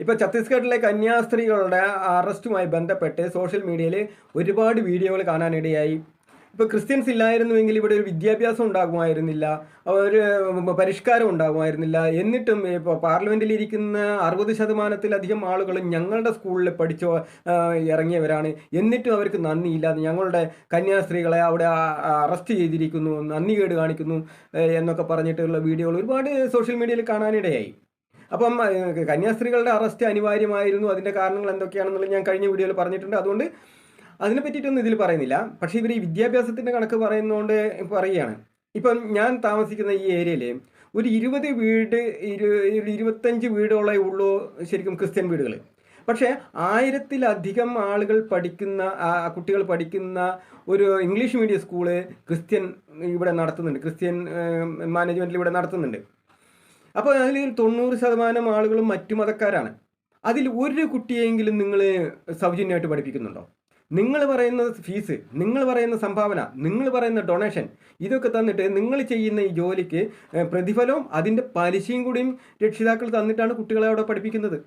ഇപ്പോൾ ഛത്തീസ്ഗഡിലെ കന്യാസ്ത്രീകളുടെ അറസ്റ്റുമായി ബന്ധപ്പെട്ട് സോഷ്യൽ മീഡിയയിൽ ഒരുപാട് വീഡിയോകൾ കാണാനിടയായി. ഇപ്പോൾ ക്രിസ്ത്യൻസ് ഇല്ലായിരുന്നുവെങ്കിൽ ഇവിടെ ഒരു വിദ്യാഭ്യാസം ഉണ്ടാകുമായിരുന്നില്ല, ഒരു പരിഷ്കാരം ഉണ്ടാകുമായിരുന്നില്ല. എന്നിട്ടും ഇപ്പോൾ പാർലമെൻറ്റിൽ ഇരിക്കുന്ന 60% ആളുകളും ഞങ്ങളുടെ സ്കൂളിൽ പഠിച്ചോ ഇറങ്ങിയവരാണ്. എന്നിട്ടും അവർക്ക് നന്ദിയില്ല. ഞങ്ങളുടെ കന്യാസ്ത്രീകളെ അവിടെ അറസ്റ്റ് ചെയ്തിരിക്കുന്നു, നന്ദികേട് കാണിക്കുന്നു എന്നൊക്കെ പറഞ്ഞിട്ടുള്ള വീഡിയോകൾ ഒരുപാട് സോഷ്യൽ മീഡിയയിൽ കാണാനിടയായി. അപ്പം കന്യാസ്ത്രീകളുടെ അറസ്റ്റ് അനിവാര്യമായിരുന്നു. അതിൻ്റെ കാരണങ്ങൾ എന്തൊക്കെയാണെന്നുള്ളത് ഞാൻ കഴിഞ്ഞ വീഡിയോയിൽ പറഞ്ഞിട്ടുണ്ട്. അതുകൊണ്ട് അതിനെ പറ്റിയിട്ടൊന്നും ഇതിൽ പറയുന്നില്ല. പക്ഷേ ഇവർ ഈ വിദ്യാഭ്യാസത്തിൻ്റെ കണക്ക് പറയുന്നതുകൊണ്ട് പറയുകയാണ്. ഇപ്പം ഞാൻ താമസിക്കുന്ന ഈ ഏരിയയിൽ ഒരു 20 വീട് 25 വീടോളേ ഉള്ളൂ ശരിക്കും ക്രിസ്ത്യൻ വീടുകൾ. പക്ഷേ 1000-ലധികം ആളുകൾ പഠിക്കുന്ന കുട്ടികൾ പഠിക്കുന്ന ഒരു ഇംഗ്ലീഷ് മീഡിയം സ്കൂള് ക്രിസ്ത്യൻ ഇവിടെ നടത്തുന്നുണ്ട്, ക്രിസ്ത്യൻ മാനേജ്മെൻറ്റിൽ ഇവിടെ നടത്തുന്നുണ്ട്. അപ്പോൾ അതിൽ 90% ആളുകളും മറ്റു മതക്കാരാണ്. അതിൽ ഒരു കുട്ടിയെങ്കിലും നിങ്ങൾ സൗജന്യമായിട്ട് പഠിപ്പിക്കുന്നുണ്ടോ? നിങ്ങൾ പറയുന്ന ഫീസ്, നിങ്ങൾ പറയുന്ന സംഭാവന, നിങ്ങൾ പറയുന്ന ഡൊണേഷൻ, ഇതൊക്കെ തന്നിട്ട് നിങ്ങൾ ചെയ്യുന്ന ഈ ജോലിക്ക് പ്രതിഫലവും അതിൻ്റെ പലിശയും കൂടിയും രക്ഷിതാക്കൾ തന്നിട്ടാണ് കുട്ടികളെ അവിടെ പഠിപ്പിക്കുന്നത്.